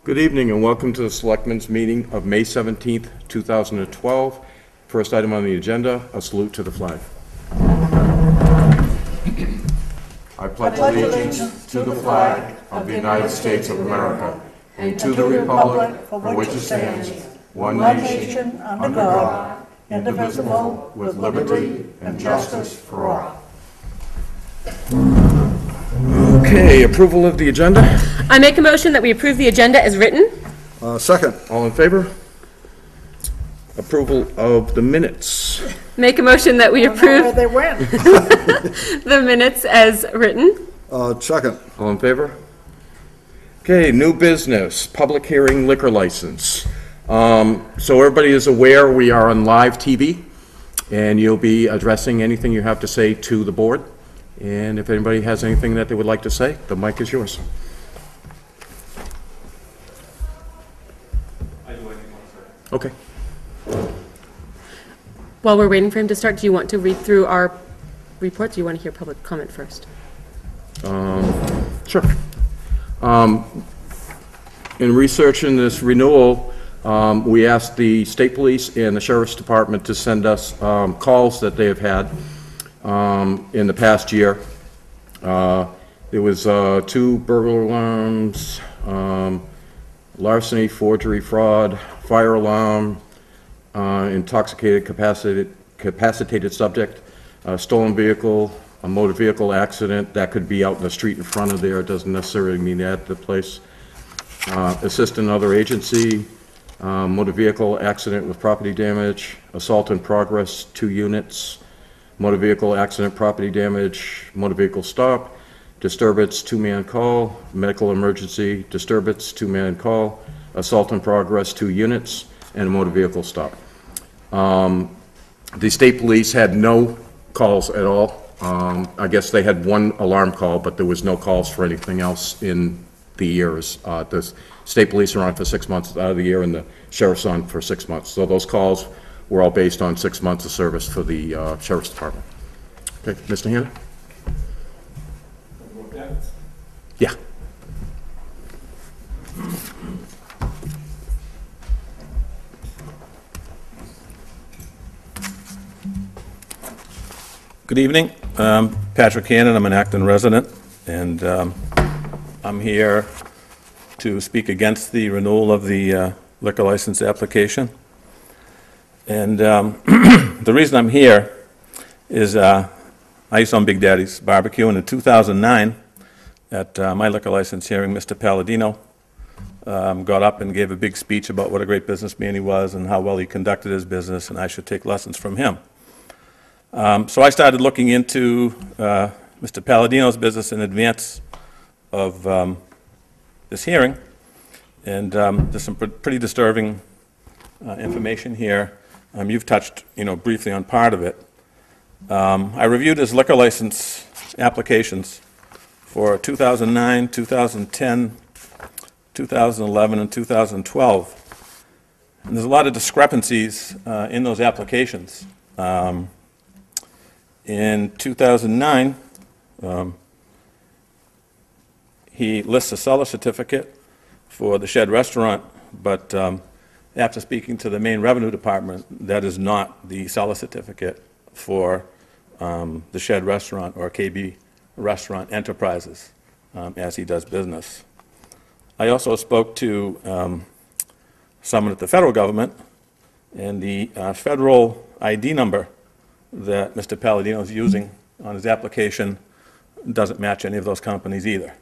Good evening and welcome to the Selectmen's meeting of May 17th, 2012. First item on the agenda, a salute to the flag. I pledge allegiance to the flag of the United States of America and to the republic for which it stands, one nation, under God, indivisible, with liberty and justice for all. Okay, approval of the agenda. I make a motion that we approve the agenda as written. Second. All in favor? Approval of the minutes. Make a motion that we approve They win. the minutes as written. Second. All in favor? Okay, new business, public hearing liquor license. So everybody is aware we are on live TV, and you'll be addressing anything you have to say to the board. And if anybody has anything that they would like to say, the mic is yours. Okay. While we're waiting for him to start, do you want to read through our reports? Do you want to hear public comment first? Sure. In researching this renewal, we asked the state police and the sheriff's department to send us calls that they have had in the past year. There was 2 burglar alarms, larceny, forgery, fraud, fire alarm, intoxicated, capacitated subject, stolen vehicle, a motor vehicle accident. That could be out in the street in front of there. It doesn't necessarily mean at the place. Assist another agency, motor vehicle accident with property damage, assault in progress, 2 units, motor vehicle accident, property damage, motor vehicle stop, disturbance, 2-man call, medical emergency, disturbance, 2-man call, assault in progress, 2 units, and a motor vehicle stop. The state police had no calls at all. I guess they had 1 alarm call, but there was no calls for anything else in the years. The state police are on for 6 months out of the year, and the sheriff's on for 6 months. So those calls were all based on 6 months of service for the sheriff's department. Okay, Mr. Hanna? Yeah. Good evening. Patrick Hannon. I'm an Acton resident, and I'm here to speak against the renewal of the liquor license application. And the reason I'm here is I used to own Big Daddy's Barbecue, and in 2009, at my liquor license hearing, Mr. Palladino got up and gave a big speech about what a great businessman he was and how well he conducted his business, and I should take lessons from him. So I started looking into Mr. Palladino's business in advance of this hearing, and there's some pretty disturbing information here. You've touched, briefly on part of it. I reviewed his liquor license applications for 2009, 2010, 2011, and 2012. And there's a lot of discrepancies in those applications. In 2009, he lists a seller certificate for the Shed Restaurant, but after speaking to the Maine Revenue Department, that is not the seller certificate for the Shed Restaurant or KB Restaurant Enterprises, as he does business. I also spoke to someone at the federal government, and the federal ID number that Mr. Palladino is using on his application doesn't match any of those companies either.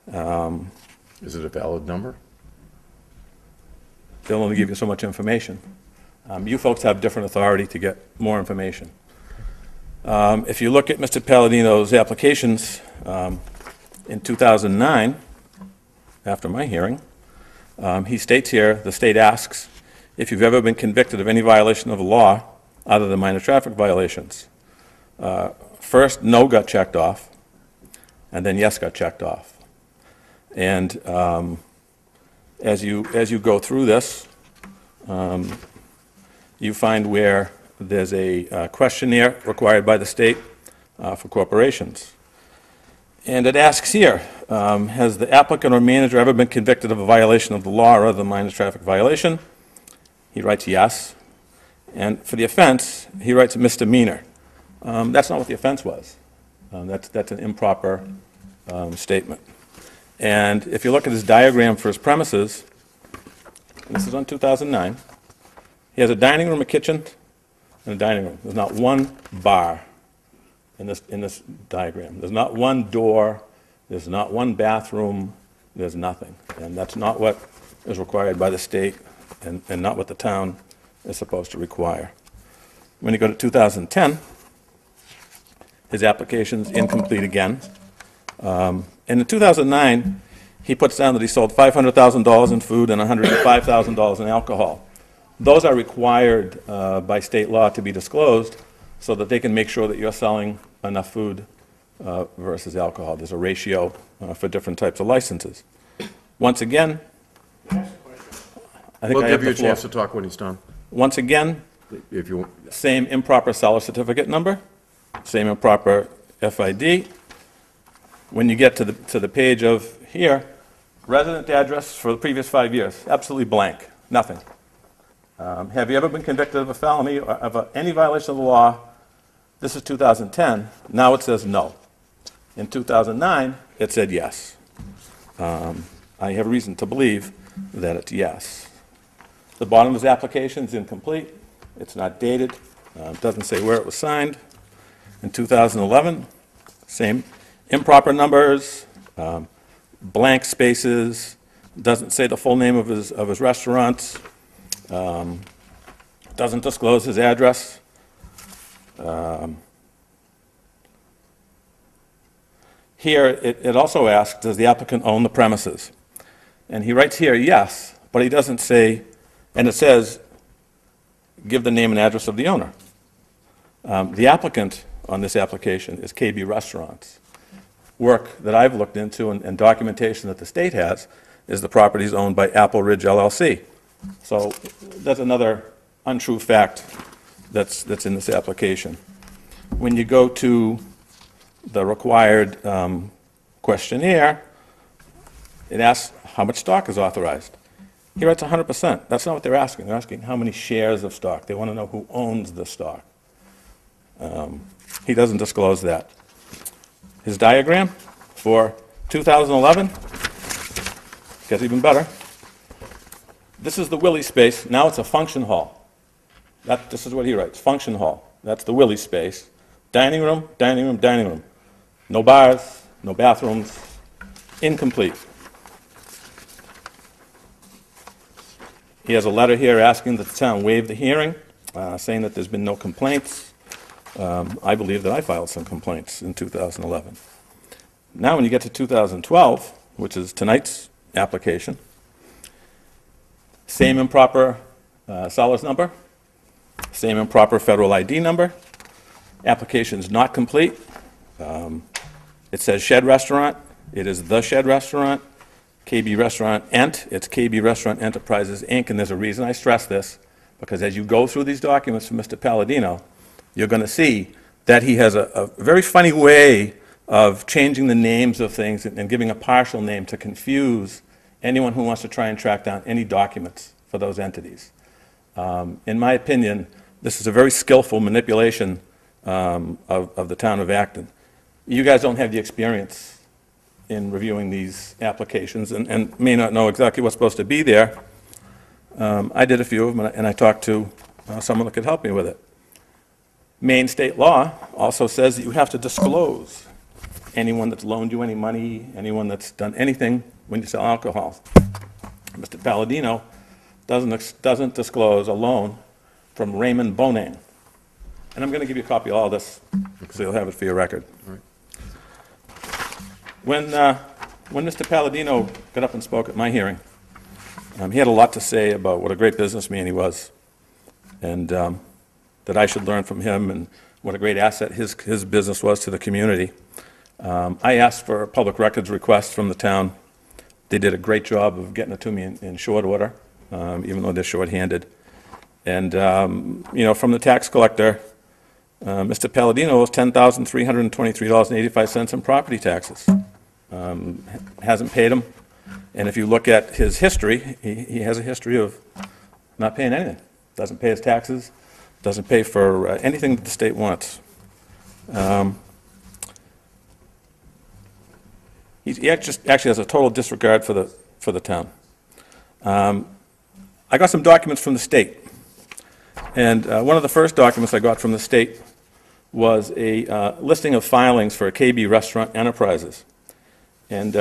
Is it a valid number? They'll only give you so much information. You folks have different authority to get more information. If you look at Mr. Palladino's applications in 2009, after my hearing, he states here, the state asks, if you've ever been convicted of any violation of the law other than minor traffic violations. First, no got checked off, and then yes got checked off. And as you go through this, you find where there's a questionnaire required by the state for corporations. And it asks here, Has the applicant or manager ever been convicted of a violation of the law or other minor traffic violation? He writes yes. And for the offense, he writes misdemeanor. That's not what the offense was. That's an improper statement. And if you look at his diagram for his premises, and this is on 2009, he has a dining room, a kitchen, and a dining room. There's not one bar in this diagram. There's not one door. There's not one bathroom. There's nothing. And that's not what is required by the state and not what the town is supposed to require. When you go to 2010, his application's incomplete again. And in 2009, he puts down that he sold $500,000 in food and $105,000 in alcohol. Those are required by state law to be disclosed so that they can make sure that you're selling enough food versus alcohol. There's a ratio for different types of licenses. Once again, I think We'll I give have you the a floor. chance to talk when he's done, Once again, if you want. same improper seller certificate number, same improper FID. When you get to the page of here, resident address for the previous 5 years, absolutely blank, nothing. Have you ever been convicted of a felony or of any violation of the law? This is 2010. Now it says no. In 2009, it said yes. I have reason to believe that it's yes. The bottom of his application is incomplete. It's not dated. It doesn't say where it was signed. In 2011, same improper numbers, blank spaces, doesn't say the full name of his restaurants, doesn't disclose his address. Here, it also asks, does the applicant own the premises? And he writes here, yes, but he doesn't say, and it says, give the name and address of the owner. The applicant on this application is KB Restaurants. Work that I've looked into and documentation that the state has is the property is owned by Apple Ridge LLC. So that's another untrue fact that's in this application. When you go to the required questionnaire, it asks how much stock is authorized. He writes 100%. That's not what they're asking. They're asking how many shares of stock. They want to know who owns the stock. He doesn't disclose that. His diagram for 2011 gets even better. This is the Willie space. Now it's a function hall. This is what he writes, function hall. That's the Willie space. Dining room, dining room, dining room. No bars, no bathrooms, incomplete. He has a letter here asking that the town waive the hearing, saying that there's been no complaints. I believe that I filed some complaints in 2011. Now when you get to 2012, which is tonight's application, same improper seller's number, same improper federal ID number, application's not complete. It says Shed Restaurant. It is the Shed Restaurant. KB Restaurant Ent. It's KB Restaurant Enterprises, Inc., and there's a reason I stress this, because as you go through these documents from Mr. Palladino, you're going to see that he has a very funny way of changing the names of things and giving a partial name to confuse anyone who wants to try and track down any documents for those entities. In my opinion, this is a very skillful manipulation of the town of Acton. You guys don't have the experience in reviewing these applications and may not know exactly what's supposed to be there. I did a few of them, and I talked to someone that could help me with it. Maine state law also says that you have to disclose anyone that's loaned you any money, anyone that's done anything when you sell alcohol. Mr. Palladino doesn't disclose a loan from Raymond Bonang. And I'm going to give you a copy of all this, so you'll have it for your record. All right. When Mr. Palladino got up and spoke at my hearing, he had a lot to say about what a great businessman he was, and that I should learn from him, and what a great asset his business was to the community. I asked for a public records request from the town. They did a great job of getting it to me in short order, even though they're shorthanded. And, you know, from the tax collector, Mr. Palladino owes $10,323.85 in property taxes. hasn't paid him. And if you look at his history, he has a history of not paying anything. Doesn't pay his taxes, doesn't pay for anything that the state wants. He actually has a total disregard for the town. I got some documents from the state. And one of the first documents I got from the state was a listing of filings for KB Restaurant Enterprises. And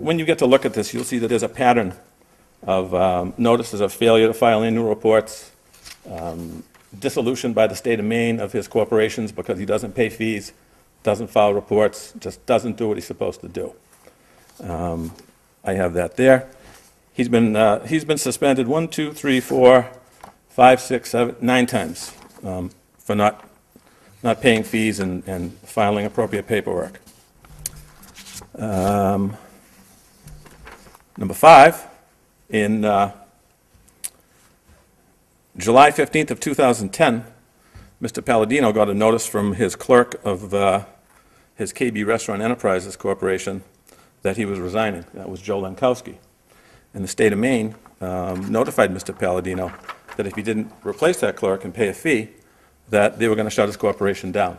when you get to look at this, you'll see that there's a pattern of notices of failure to file annual reports, dissolution by the state of Maine of his corporations because he doesn't pay fees, doesn't file reports, just doesn't do what he's supposed to do. I have that there. He's been suspended 1, 2, 3, 4, 5, 6, 7, 9 times for not paying fees and filing appropriate paperwork. Number 5, in July 15th of 2010, Mr. Palladino got a notice from his clerk of his KB Restaurant Enterprises Corporation that he was resigning. That was Joe Lenkowski. And the state of Maine notified Mr. Palladino that if he didn't replace that clerk and pay a fee, that they were going to shut his corporation down.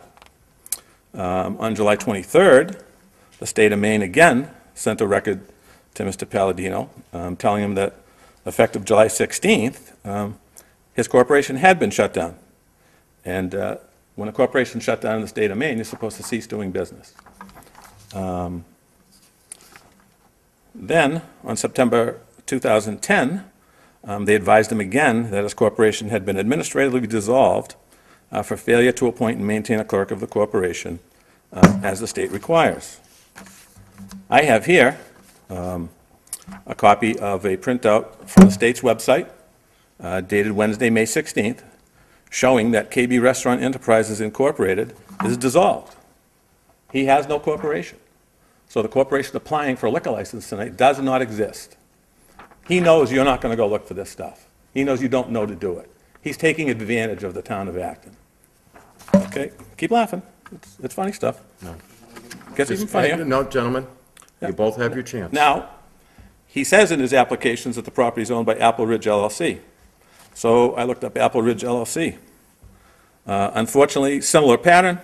On July 23rd, the state of Maine again sent a record to Mr. Palladino telling him that effective July 16th, his corporation had been shut down. And when a corporation shut down in the state of Maine, you're supposed to cease doing business. Then, on September 2010, they advised him again that his corporation had been administratively dissolved for failure to appoint and maintain a clerk of the corporation as the state requires. I have here a copy of a printout from the state's website dated Wednesday, May 16th, showing that KB Restaurant Enterprises Incorporated is dissolved. He has no corporation. So the corporation applying for a liquor license tonight does not exist. He knows you're not going to go look for this stuff. He knows you don't know to do it. He's taking advantage of the town of Acton. Okay, keep laughing. It's funny stuff. No. Gets even funnier. No, gentlemen, you both have your chance. Now, he says in his applications that the property is owned by Apple Ridge LLC. So I looked up Apple Ridge LLC. Unfortunately, similar pattern.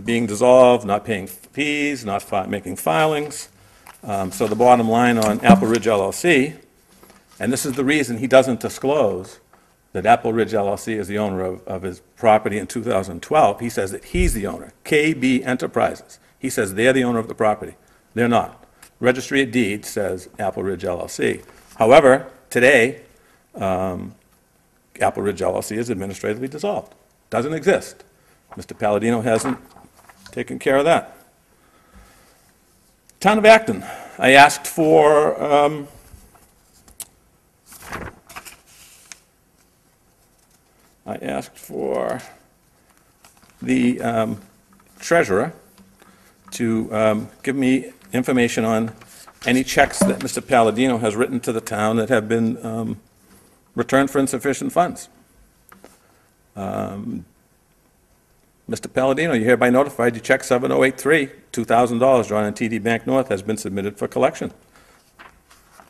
Being dissolved, not paying fees, not making filings. So the bottom line on Apple Ridge LLC, and this is the reason he doesn't disclose that Apple Ridge LLC is the owner of his property in 2012. He says that he's the owner, KB Enterprises. He says they're the owner of the property. They're not. Registry of Deeds says Apple Ridge LLC. However, today, Apple Ridge LLC is administratively dissolved. Doesn't exist. Mr. Palladino hasn't taken care of that. Town of Acton, I asked for the treasurer to give me information on any checks that Mr. Palladino has written to the town that have been returned for insufficient funds. Mr. Palladino, you're hereby notified your check 7083, $2,000 drawn in TD Bank North has been submitted for collection.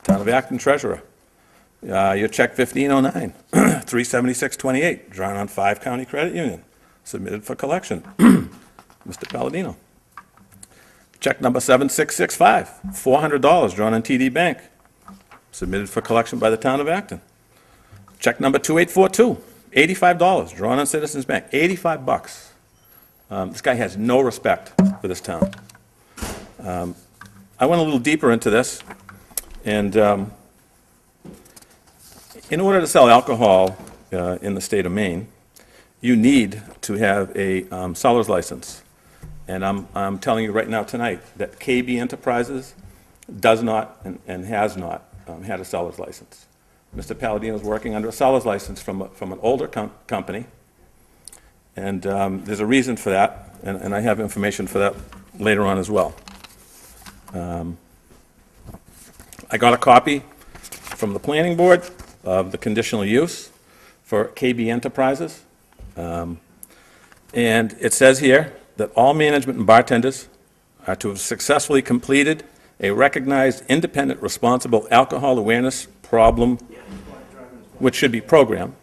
Town of Acton Treasurer. Your check 1509, 37628, drawn on 5 County Credit Union, submitted for collection. Mr. Palladino. Check number 7665, $400 drawn in TD Bank, submitted for collection by the Town of Acton. Check number 2842, $85 drawn on Citizens Bank, 85 bucks. This guy has no respect for this town. I went a little deeper into this, and in order to sell alcohol in the state of Maine, you need to have a seller's license. And I'm telling you right now tonight that KB Enterprises does not and has not had a seller's license. Mr. Palladino is working under a seller's license from an older company. And there's a reason for that, and I have information for that later on as well. I got a copy from the planning board of the conditional use for KB Enterprises. And it says here that all management and bartenders to have successfully completed a recognized independent responsible alcohol awareness problem, which should be program,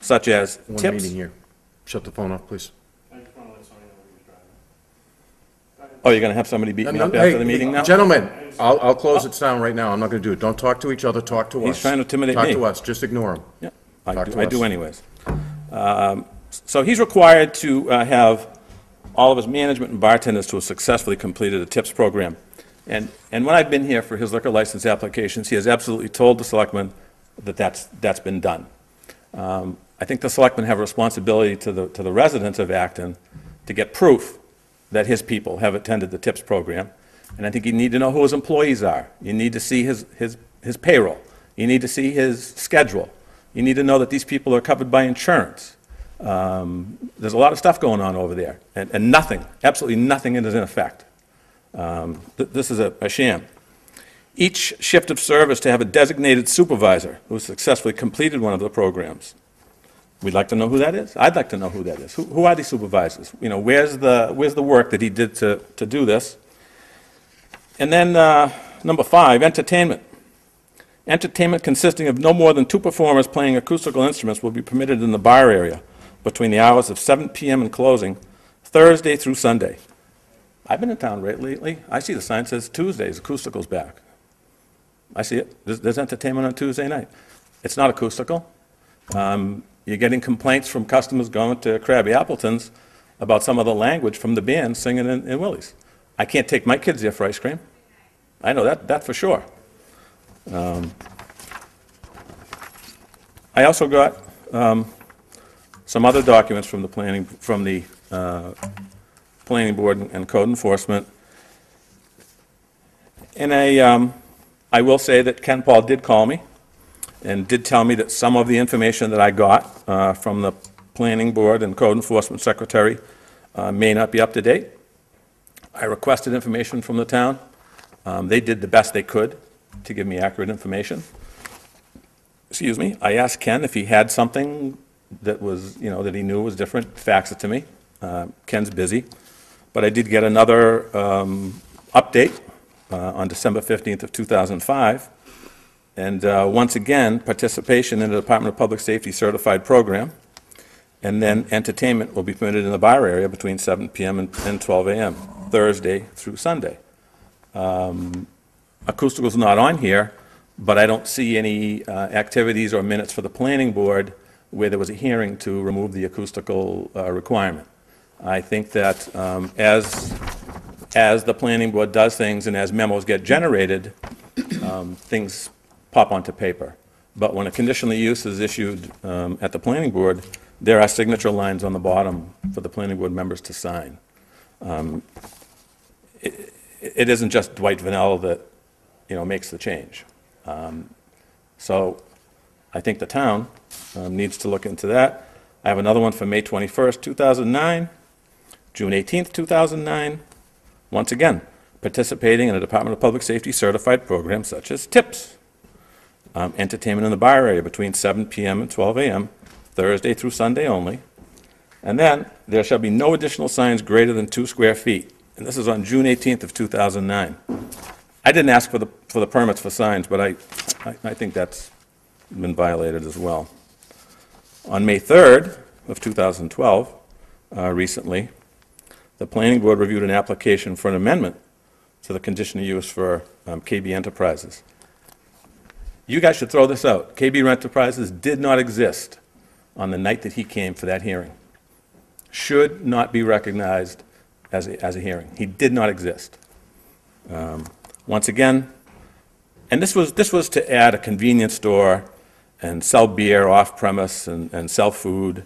such as One tips. meeting here. Shut the phone off, please. Oh, you're going to have somebody beat me up Hey, after the meeting now? Gentlemen, I'll close it down right now. I'm not going to do it. Don't talk to each other, talk to us. He's trying to intimidate Talk me. to us, just ignore him. Yeah, Talk to I us. do anyways. So he's required to have all of his management and bartenders to have successfully completed a tips program. And when I've been here for his liquor license applications, he has absolutely told the selectmen that that's been done. I think the selectmen have a responsibility to the residents of Acton to get proof that his people have attended the tips program. And I think you need to know who his employees are. You need to see his payroll. You need to see his schedule. You need to know that these people are covered by insurance. There's a lot of stuff going on over there, and nothing, absolutely nothing is in effect. This is a sham. Each shift of service to have a designated supervisor who successfully completed one of the programs. We'd like to know who that is. I'd like to know who that is. Who are these supervisors? You know, where's the work that he did to do this? And then number 5, entertainment. Entertainment consisting of no more than 2 performers playing acoustical instruments will be permitted in the bar area between the hours of 7 p.m. and closing, Thursday through Sunday. I've been in town lately. I see the sign says Tuesdays, acoustical's back. I see it. There's entertainment on Tuesday night. It's not acoustical. You're getting complaints from customers going to Krabby Appleton's about some of the language from the band singing in Willie's. I can't take my kids there for ice cream. I know that for sure. I also got some other documents from the planning board and code enforcement. And I will say that Ken Paul did call me and did tell me that some of the information that I got from the planning board and code enforcement secretary may not be up to date. I requested information from the town. They did the best they could to give me accurate information. Excuse me. I asked Ken if he had something that was, that he knew was different, fax it to me. Ken's busy. But I did get another update on December 15th of 2005. And once again, participation in the Department of Public Safety certified program. And then entertainment will be permitted in the bar area between 7 p.m. and 12 a.m., Thursday through Sunday. Acoustical's not on here, but I don't see any activities or minutes for the planning board where there was a hearing to remove the acoustical requirement. I think that as the planning board does things and as memos get generated, things pop onto paper. But when a conditional use is issued at the planning board, there are signature lines on the bottom for the planning board members to sign. It isn't just Dwight Vanell that, makes the change. So I think the town needs to look into that. I have another one for May 21st, 2009, June 18th, 2009. Once again, participating in a Department of Public Safety certified program such as TIPS. Entertainment in the bar area between 7 p.m. and 12 a.m., Thursday through Sunday only. And then, there shall be no additional signs greater than 2 square feet. And this is on June 18th of 2009. I didn't ask for the permits for signs, but I think that's been violated as well. On May 3rd of 2012, recently, the planning board reviewed an application for an amendment to the conditional use for KB Enterprises. You guys should throw this out. KB Enterprises did not exist on the night that he came for that hearing. Should not be recognized as a hearing. He did not exist. Once again, and this was to add a convenience store and sell beer off-premise and sell food,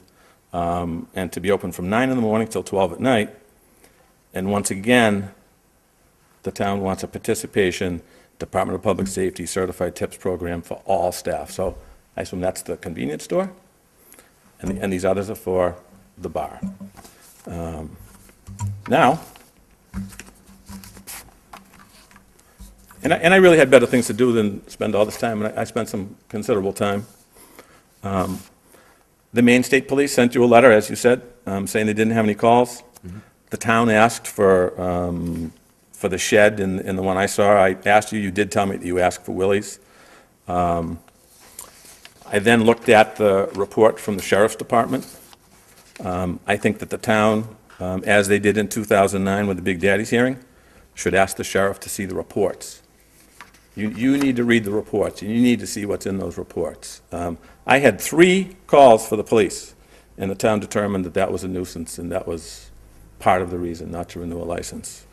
and to be open from 9 in the morning till 12 at night. And once again, the town wants a participation Department of Public Safety certified TIPS program for all staff. So I assume that's the convenience store, and these others are for the bar. Now, and I really had better things to do than spend all this time, and I spent some considerable time. The Maine State Police sent you a letter, as you said, saying they didn't have any calls. Mm-hmm. The town asked for for the shed in the one I saw. I asked you, you did tell me that you asked for Willie's. I then looked at the report from the Sheriff's Department. I think that the town, as they did in 2009 with the Big Daddy's hearing, should ask the sheriff to see the reports. You need to read the reports, and you need to see what's in those reports. I had 3 calls for the police, and the town determined that that was a nuisance, and that was part of the reason not to renew a license.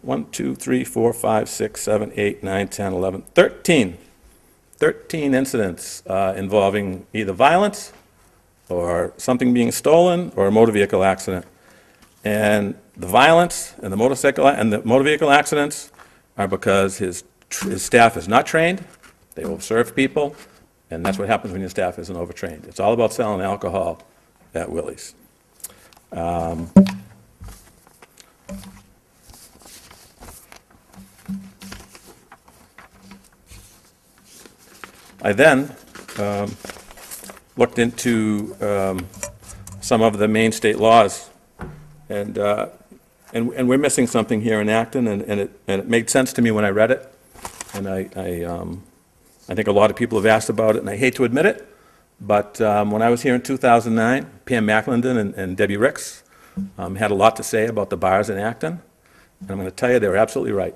1, 2, 3, 4, 5, 6, 7, 8, 9, 10, 11, 13 incidents involving either violence or something being stolen or a motor vehicle accident. And the violence and the motor vehicle accidents are because his staff is not trained, they overserve people, and that's what happens when your staff isn't overtrained. It's all about selling alcohol at Willie's. I then looked into some of the Maine state laws, and we're missing something here in Acton, and it made sense to me when I read it, and I think a lot of people have asked about it, and I hate to admit it, but when I was here in 2009, Pam Macklendon and Debbie Ricks had a lot to say about the bars in Acton, and I'm going to tell you, they were absolutely right.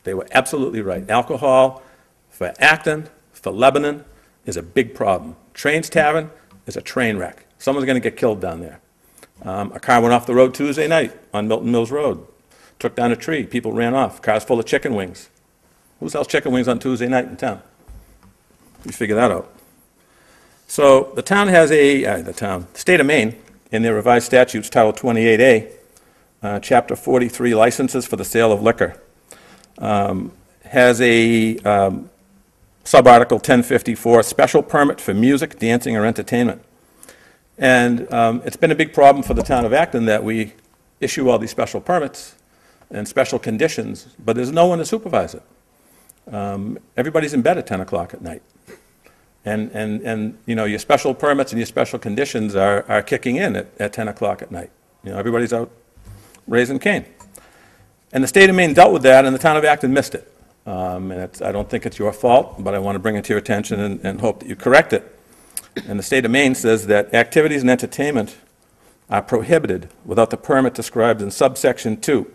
They were absolutely right. Alcohol for Acton, for Lebanon, is a big problem. Trains Tavern is a train wreck. Someone's going to get killed down there. A car went off the road Tuesday night on Milton Mills Road, took down a tree, people ran off, cars full of chicken wings. Who sells chicken wings on Tuesday night in town? You figure that out. So the town has the state of Maine, in their revised statutes, Title 28A, Chapter 43, licenses for the sale of liquor, has a subarticle 1054, special permit for music, dancing, or entertainment. And it's been a big problem for the town of Acton that we issue all these special permits and special conditions, but there's no one to supervise it. Everybody's in bed at 10 o'clock at night. And you know, your special permits and your special conditions are kicking in at 10 o'clock at night. You know, everybody's out raising cane. And the state of Maine dealt with that, and the town of Acton missed it. And I don't think it's your fault, but I want to bring it to your attention and hope that you correct it. And the state of Maine says that activities and entertainment are prohibited without the permit described in subsection 2.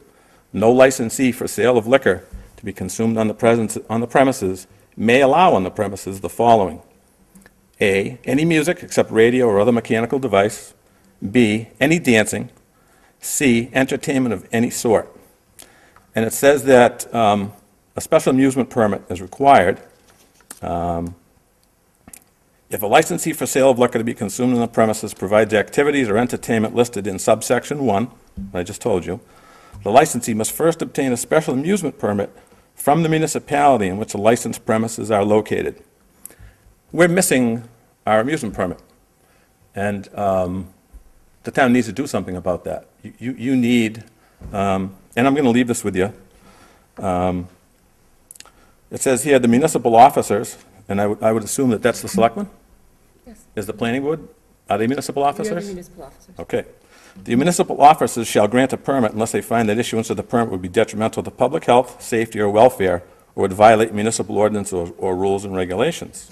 No licensee for sale of liquor to be consumed on the premises may allow on the premises the following: A, any music except radio or other mechanical device; B, any dancing; C, entertainment of any sort. And it says that a special amusement permit is required if a licensee for sale of liquor to be consumed on the premises provides activities or entertainment listed in subsection 1, I just told you. The licensee must first obtain a special amusement permit from the municipality in which the licensed premises are located. We're missing our amusement permit, and the town needs to do something about that. You need, and I'm going to leave this with you. It says here the municipal officers, and I would assume that that's the selectmen? Yes. Is the planning board? Are they municipal officers? We are the municipal officers. Okay. The municipal officers shall grant a permit unless they find that issuance of the permit would be detrimental to public health, safety, or welfare, or would violate municipal ordinance or rules and regulations.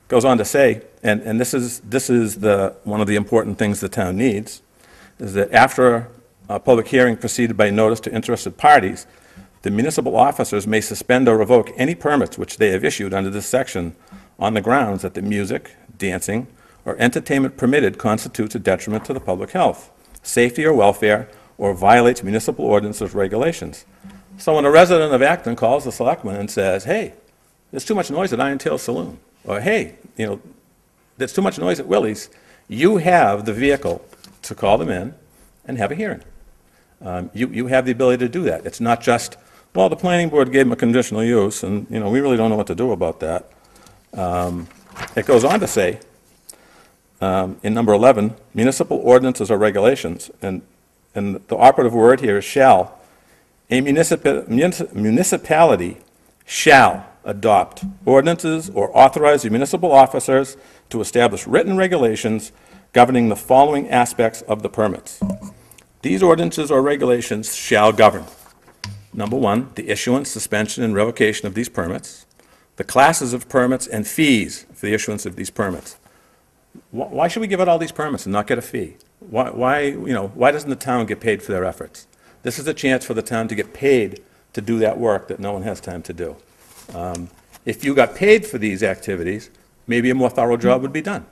Goes on to say, and this is one of the important things the town needs, is that after a public hearing preceded by notice to interested parties, the municipal officers may suspend or revoke any permits which they have issued under this section on the grounds that the music, dancing, or entertainment permitted constitutes a detriment to the public health, safety, or welfare, or violates municipal ordinances or regulations. So when a resident of Acton calls the selectman and says, hey, there's too much noise at Iron Tail Saloon, or hey, you know, there's too much noise at Willie's, you have the vehicle to call them in and have a hearing. You have the ability to do that. It's not just, well, the planning board gave them a conditional use, and you know, we really don't know what to do about that. It goes on to say, in number 11, municipal ordinances or regulations, and the operative word here is shall. A municipality shall adopt ordinances or authorize the municipal officers to establish written regulations governing the following aspects of the permits. These ordinances or regulations shall govern, number one, the issuance, suspension, and revocation of these permits, the classes of permits and fees for the issuance of these permits. Why should we give out all these permits and not get a fee? Why doesn't the town get paid for their efforts? This is a chance for the town to get paid to do that work that no one has time to do. If you got paid for these activities, maybe a more thorough job would be done.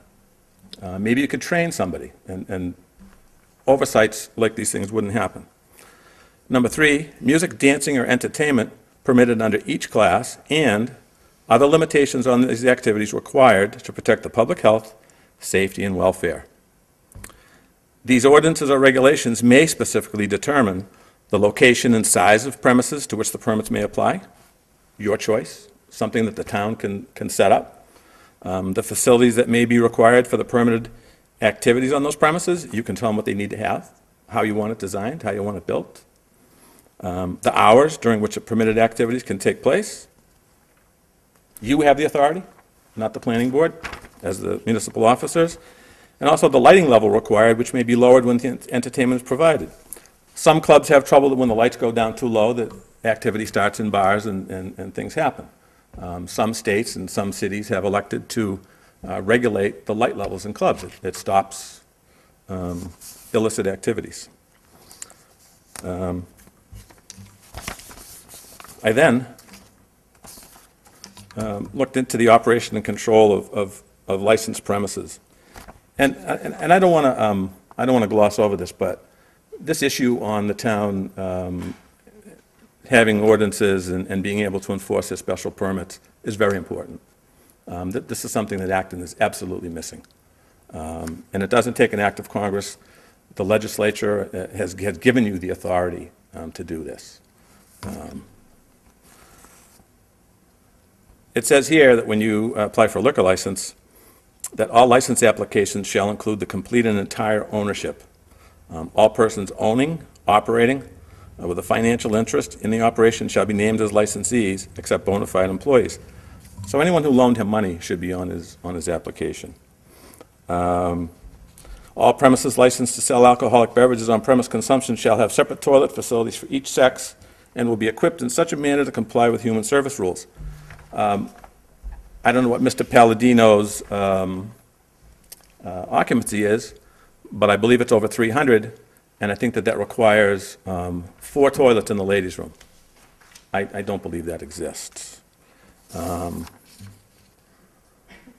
Maybe you could train somebody, and oversights like these things wouldn't happen. Number three, music, dancing, or entertainment permitted under each class, and other limitations on these activities required to protect the public health, safety, and welfare. These ordinances or regulations may specifically determine the location and size of premises to which the permits may apply, your choice, something that the town can set up. The facilities that may be required for the permitted activities on those premises, you can tell them what they need to have, how you want it designed, how you want it built. The hours during which the permitted activities can take place. You have the authority, not the planning board, as the municipal officers. And also the lighting level required, which may be lowered when the entertainment is provided. Some clubs have trouble that when the lights go down too low, that activity starts in bars and things happen. Some states and some cities have elected to regulate the light levels in clubs. It stops illicit activities. I then looked into the operation and control of licensed premises. And I don't want to gloss over this, but this issue on the town having ordinances and being able to enforce their special permits is very important. This is something that Acton is absolutely missing. And it doesn't take an act of Congress. The legislature has given you the authority to do this. It says here that when you apply for a liquor license, that all license applications shall include the complete and entire ownership. All persons owning, operating, with a financial interest in the operation shall be named as licensees, except bona fide employees. So anyone who loaned him money should be on his application. All premises licensed to sell alcoholic beverages on premise consumption shall have separate toilet facilities for each sex and will be equipped in such a manner to comply with human service rules. I don't know what Mr. Palladino's occupancy is, but I believe it's over 300, and I think that requires 4 toilets in the ladies' room. I don't believe that exists.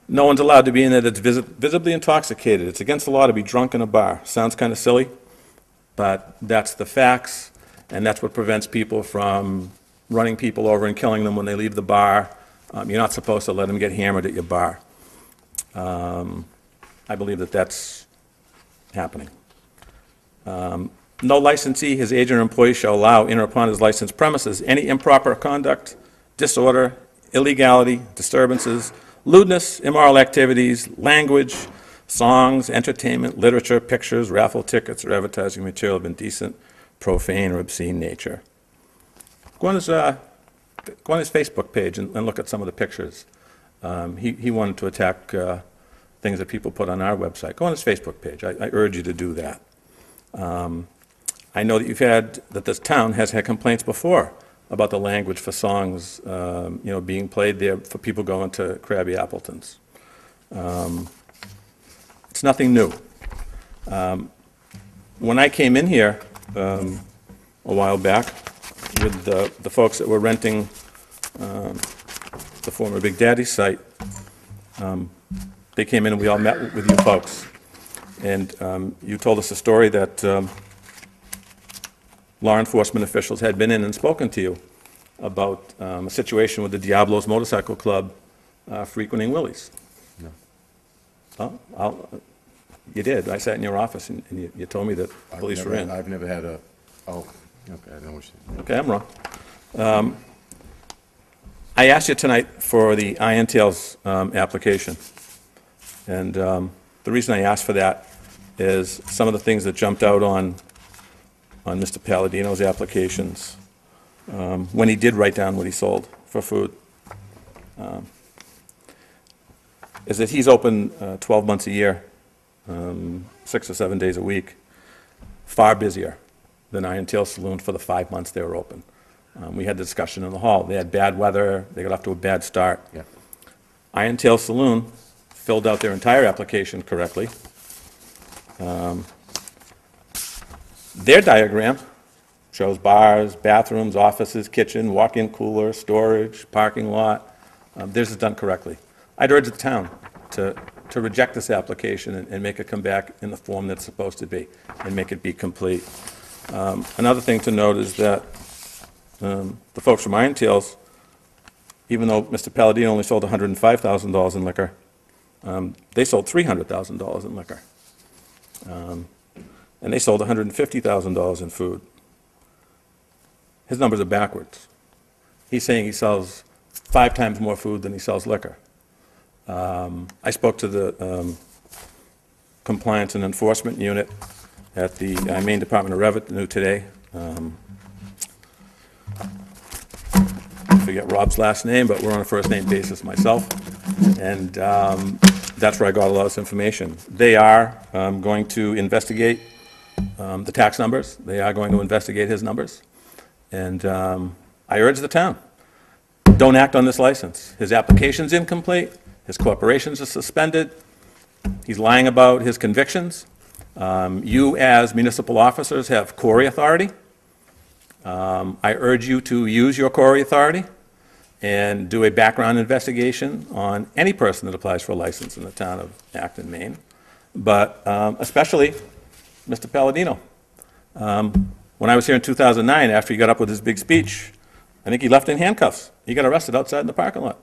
No one's allowed to be in there that's visibly intoxicated. It's against the law to be drunk in a bar. Sounds kind of silly, but that's the facts, and that's what prevents people from running people over and killing them when they leave the bar. You're not supposed to let them get hammered at your bar. I believe that that's happening. No licensee, his agent, or employee shall allow in or upon his licensed premises any improper conduct, disorder, illegality, disturbances, lewdness, immoral activities, language, songs, entertainment, literature, pictures, raffle tickets, or advertising material of indecent, profane, or obscene nature. Go on his Facebook page and look at some of the pictures. He wanted to attack things that people put on our website. Go on his Facebook page. I urge you to do that. I know that this town has had complaints before about the language for songs, being played there for people going to Krabby Appleton's. It's nothing new. When I came in here a while back with the folks that were renting the former Big Daddy's site, they came in and we all met with you folks. And you told us a story that law enforcement officials had been in and spoken to you about a situation with the Diablo's Motorcycle Club frequenting Willie's. No. Oh, you did. I sat in your office and you told me that police were in. I've never had a, okay, I know what you're saying. Okay, I'm wrong. I asked you tonight for the Iron Tales application. And the reason I asked for that is some of the things that jumped out on Mr. Palladino's applications when he did write down what he sold for food, is that he's open 12 months a year, 6 or 7 days a week, far busier than Iron Tail Saloon for the 5 months they were open. We had the discussion in the hall. They had bad weather. They got off to a bad start. Yeah. Iron Tail Saloon filled out their entire application correctly. Their diagram shows bars, bathrooms, offices, kitchen, walk-in cooler, storage, parking lot. Theirs is done correctly. I'd urge the town to reject this application and make it come back in the form that's supposed to be, and make it be complete. Another thing to note is that the folks from Iron Tails, even though Mr. Palladino only sold $105,000 in liquor, they sold $300,000 in liquor. And they sold $150,000 in food. His numbers are backwards. He's saying he sells 5 times more food than he sells liquor. I spoke to the Compliance and Enforcement Unit at the Maine Department of Revenue today. I forget Rob's last name, but we're on a first-name basis myself. And that's where I got a lot of this information. They are going to investigate the tax numbers. They are going to investigate his numbers. And I urge the town, don't act on this license. His application's incomplete. His corporations are suspended. He's lying about his convictions. You, as municipal officers, have query authority. I urge you to use your query authority and do a background investigation on any person that applies for a license in the town of Acton, Maine, but especially Mr. Palladino. When I was here in 2009, after he got up with his big speech, I think he left in handcuffs. He got arrested outside in the parking lot.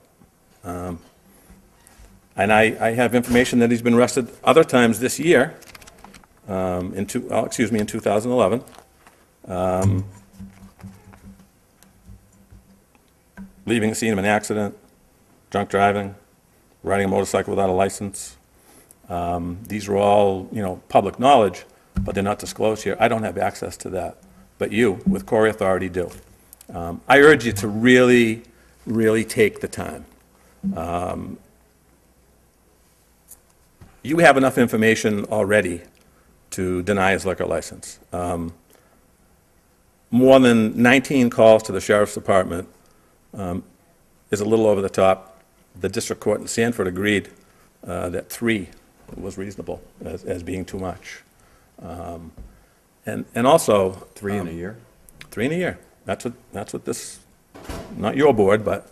And I have information that he's been arrested other times this year, in 2011. Leaving the scene of an accident, drunk driving, riding a motorcycle without a license. These are all, public knowledge, but they're not disclosed here. I don't have access to that, but you, with query authority, do. I urge you to really, really take the time. You have enough information already to deny his liquor license. More than 19 calls to the Sheriff's Department is a little over the top. The district court in Sanford agreed that 3 was reasonable as being too much. And also... 3 in a year? 3 in a year. That's what this, not your board, but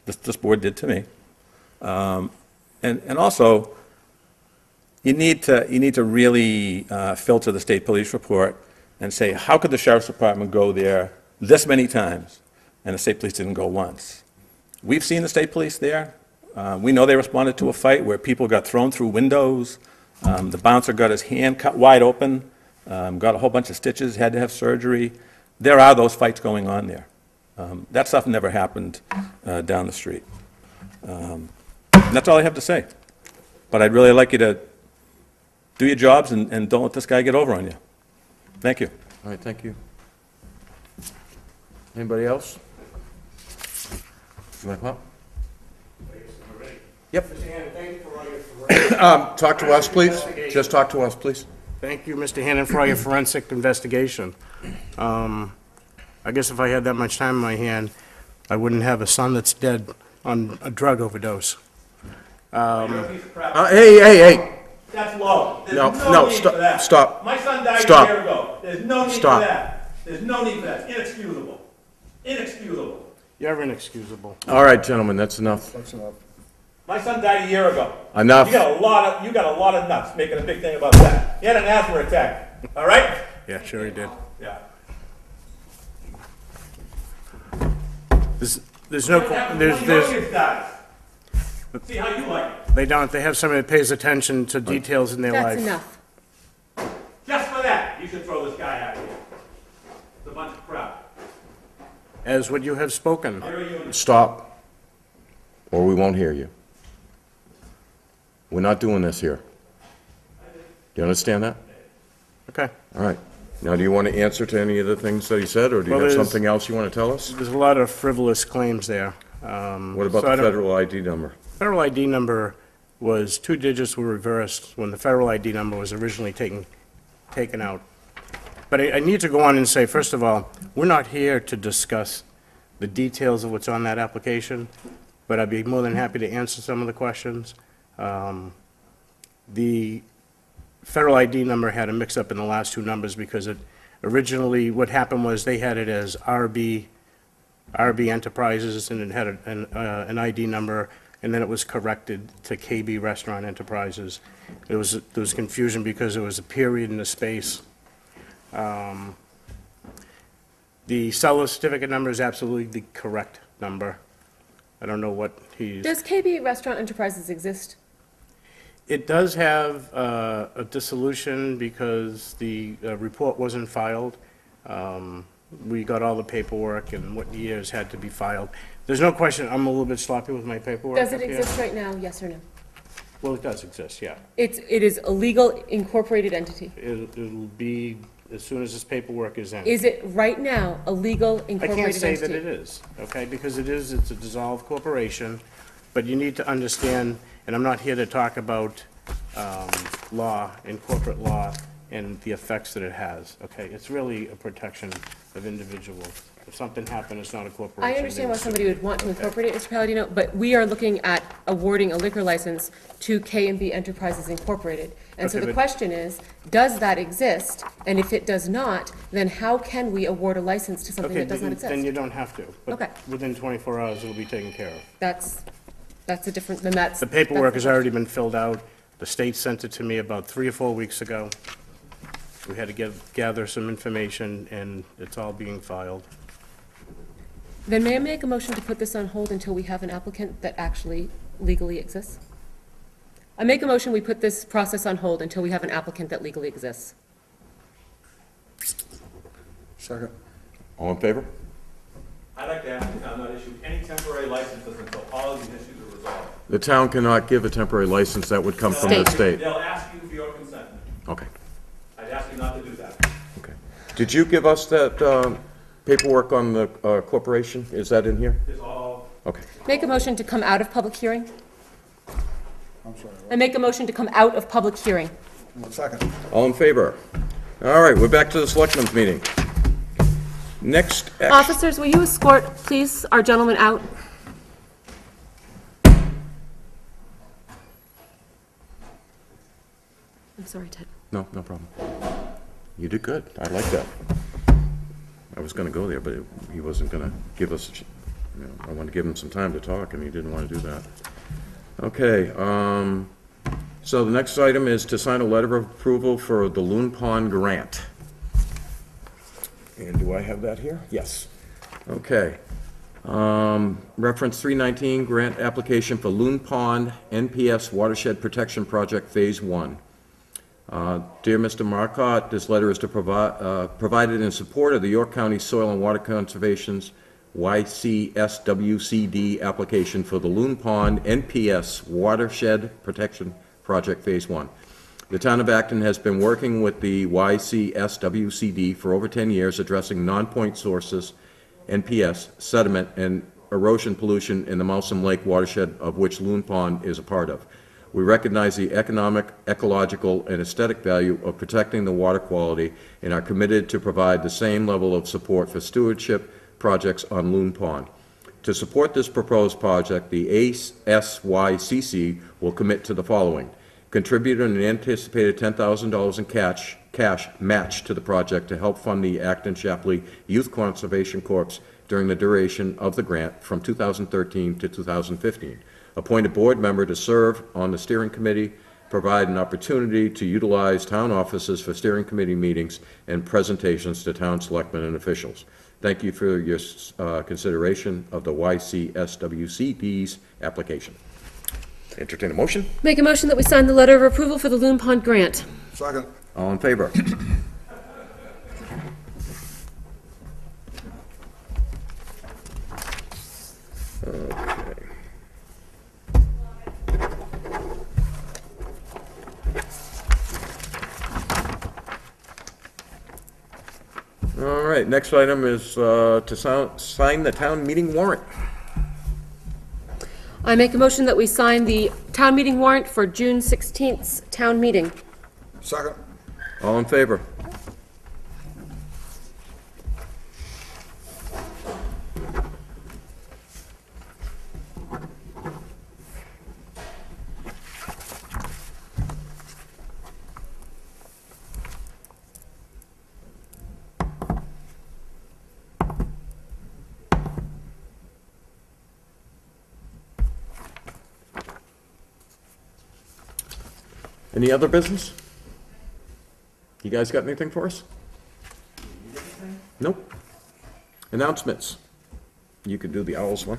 this board did to me. And also, you need to really filter the state police report and say, how could the Sheriff's Department go there this many times and the state police didn't go once? We've seen the state police there. We know they responded to a fight where people got thrown through windows. The bouncer got his hand cut wide open, got a whole bunch of stitches, had to have surgery. There are those fights going on there. That stuff never happened down the street. And that's all I have to say. But I'd really like you to do your jobs and don't let this guy get over on you. Thank you. All right, thank you. Anybody else? You want to come up? Yep. Mr. Hannon, thank you for all your forensic... Talk to us, please. Just talk to us, please. Thank you, Mr. Hannon, for all your forensic investigation. I guess if I had that much time in my hand, I wouldn't have a son that's dead on a drug overdose. Hey. That's low. There's No, need for that. stop. My son died Stop. a year ago. There's no need Stop. for that. There's no need for that. Inexcusable. Inexcusable. You're inexcusable. All right, gentlemen, that's enough. That's enough. My son died a year ago. Enough. You got a lot of nuts making a big thing about that. He had an asthma attack. All right? Yeah, sure he did. Yeah. There's no... There's... See how you like it. They don't. They have somebody that pays attention to details in their life. That's enough. Just for that, you should throw this guy out of here. It's a bunch of crap. As what you have spoken. Stop, or we won't hear you. We're not doing this here. Do you understand that? Okay. All right. Now, do you want to answer to any of the things that he said, or do you Well, have there's- something else you want to tell us? There's a lot of frivolous claims there. What about so I the don't- federal ID number? Federal ID number was 2 digits were reversed when the federal ID number was originally taken out. But I need to go on and say, first of all, we're not here to discuss the details of what's on that application, but I'd be more than happy to answer some of the questions. The federal ID number had a mix-up in the last two numbers because it originally, what happened was they had it as RB Enterprises, and it had an ID number, and then it was corrected to KB Restaurant Enterprises. There was confusion because there was a period and a space. The seller certificate number is absolutely the correct number. I don't know what he's... Does KB Restaurant Enterprises exist? It does have a dissolution because the report wasn't filed. We got all the paperwork and what years had to be filed. There's no question, I'm a little bit sloppy with my paperwork. Does it up here. exist right now, yes or no? Well, it does exist, yeah. It is a legal incorporated entity. It'll be as soon as this paperwork is in. Is it right now a legal I incorporated can't say entity? that it is, okay, because it's a dissolved corporation, but you need to understand, and I'm not here to talk about law and corporate law and the effects that it has, okay? It's really a protection of individuals. If something happened, it's not a corporation. I understand why somebody would want to incorporate it, Mr. Palladino, but we are looking at awarding a liquor license to K&B Enterprises Incorporated. And so Okay, the but- question is, does that exist? And if it does not, then how can we award a license to something Okay, that does not then you exist? don't have to. Okay. But within 24 hours, it'll be taken care of. That's a different, then that's. The paperwork that's has already been filled out. The state sent it to me about 3 or 4 weeks ago. We had to gather some information, and it's all being filed. Then may I make a motion to put this on hold until we have an applicant that actually legally exists? I make a motion, we put this process on hold until we have an applicant that legally exists. Second. All in favor? I'd like to ask the town not issue any temporary licenses until all of these issues are resolved. The town cannot give a temporary license, that would come from the state. They'll ask you for your consent. Okay, I'd ask you not to do that. okay. Did you give us that paperwork on the corporation? Is that in here? It's all, Okay. Make a motion to come out of public hearing? I'm sorry. I make a motion to come out of public hearing. Second. All in favor? All right, we're back to the Selectmen's meeting. Next action. Officers, will you escort, please, our gentleman out? I'm sorry, Ted. No, no problem. You did good. I like that. I was gonna go there, but he wasn't gonna give us, I wanted to give him some time to talk, and he didn't want to do that. Okay, so the next item is to sign a letter of approval for the Loon Pond Grant. And do I have that here? Yes. Okay. Reference 319, grant application for Loon Pond NPS Watershed Protection Project Phase 1. Dear Mr. Marcotte, this letter is to provided in support of the York County Soil and Water Conservation's YCSWCD application for the Loon Pond NPS Watershed Protection Project Phase 1. The town of Acton has been working with the YCSWCD for over 10 years addressing non-point sources, NPS, sediment, and erosion pollution in the Mousom Lake watershed, of which Loon Pond is a part of. We recognize the economic, ecological, and aesthetic value of protecting the water quality and are committed to provide the same level of support for stewardship projects on Loon Pond. To support this proposed project, the ASYCC will commit to the following: contribute an anticipated $10,000 in cash match to the project to help fund the Acton Shapley Youth Conservation Corps during the duration of the grant from 2013 to 2015. Appoint a board member to serve on the steering committee, provide an opportunity to utilize town offices for steering committee meetings and presentations to town selectmen and officials. Thank you for your consideration of the YCSWCD's application. Entertain a motion? Make a motion that we sign the letter of approval for the Loon Pond grant. Second. All in favor? Okay. All right, next item is to sign the town meeting warrant. I make a motion that we sign the town meeting warrant for June 16th 's town meeting. Second. All in favor? Any other business? You guys got anything for us? Nope. Announcements. You could do the Owls one.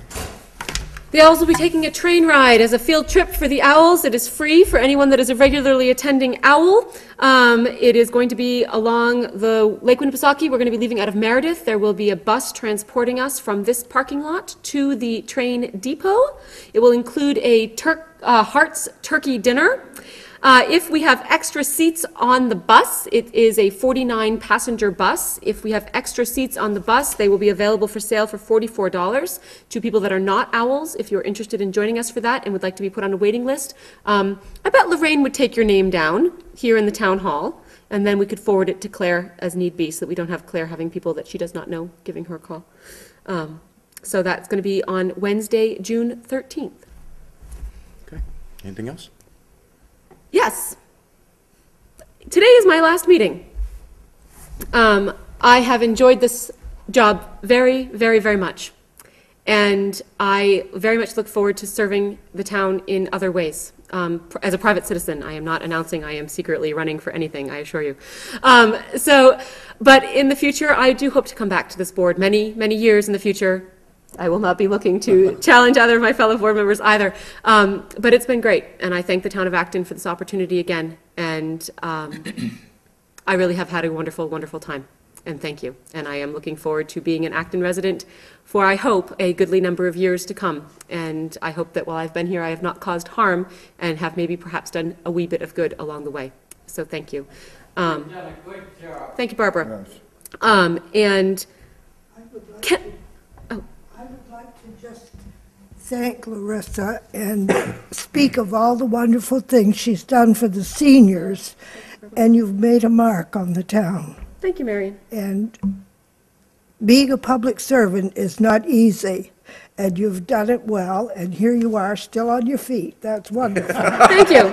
The Owls will be taking a train ride as a field trip for the Owls. It is free for anyone that is a regularly attending Owl. It is going to be along the Lake Winnipesaukee. We're going to be leaving out of Meredith. There will be a bus transporting us from this parking lot to the train depot. It will include a Hart's turkey dinner. If we have extra seats on the bus, it is a 49-passenger bus. If we have extra seats on the bus, they will be available for sale for $44 to people that are not Owls. If you're interested in joining us for that and would like to be put on a waiting list, I bet Lorraine would take your name down here in the town hall, and then we could forward it to Claire as need be, so that we don't have Claire having people that she does not know giving her a call. So that's going to be on Wednesday, June 13th. Okay. Anything else? Yes. Today is my last meeting. I have enjoyed this job very, very, very much. And I very much look forward to serving the town in other ways. As a private citizen, I am not announcing I am secretly running for anything, I assure you. But in the future, I do hope to come back to this board many, many years in the future. I will not be looking to challenge either of my fellow board members either. But it's been great, and I thank the town of Acton for this opportunity again. And I really have had a wonderful, wonderful time, and thank you. And I am looking forward to being an Acton resident for, I hope, a goodly number of years to come. And I hope that while I've been here, I have not caused harm and have maybe perhaps done a wee bit of good along the way. So thank you. You've done a good job. Thank you, Barbara. Yes. And I would like Can- to- oh. I would like to just thank Larissa and speak of all the wonderful things she's done for the seniors, and you've made a mark on the town. Thank you, Marion. And being a public servant is not easy, and you've done it well, and here you are, still on your feet. That's wonderful. Thank you.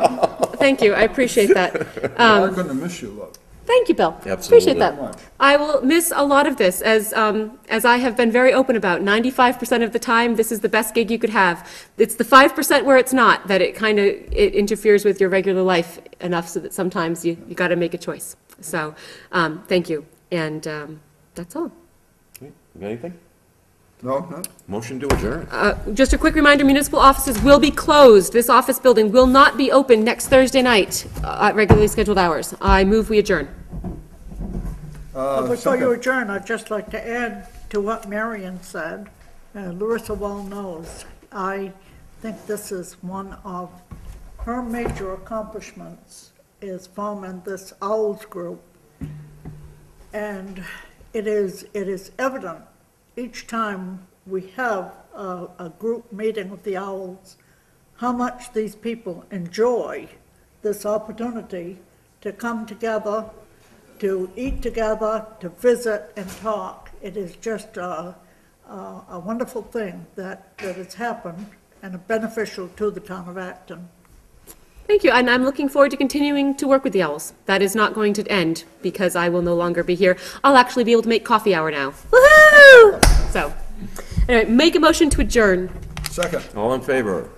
Thank you. I appreciate that. I'm going to miss you, look. Thank you, Bill. Absolutely. Appreciate that. I will miss a lot of this, as I have been very open about. 95% of the time, this is the best gig you could have. It's the 5% where it's not, that it kind of interferes with your regular life enough so that sometimes you got to make a choice. So, thank you. And that's all. You got anything? No, no? Motion to adjourn. Just a quick reminder, municipal offices will be closed. This office building will not be open next Thursday night at regularly scheduled hours. I move we adjourn. Before you Second. adjourn, I'd just like to add to what Marion said. Larissa well knows, I think this is one of her major accomplishments, is forming this Owls group. And it is evident each time we have a group meeting with the Owls, how much these people enjoy this opportunity to come together, to eat together, to visit and talk. It is just a wonderful thing that has happened and beneficial to the town of Acton. Thank you, and I'm looking forward to continuing to work with the Owls. That is not going to end because I will no longer be here. I'll actually be able to make coffee hour now. Woohoo! So, anyway, make a motion to adjourn. Second. All in favor?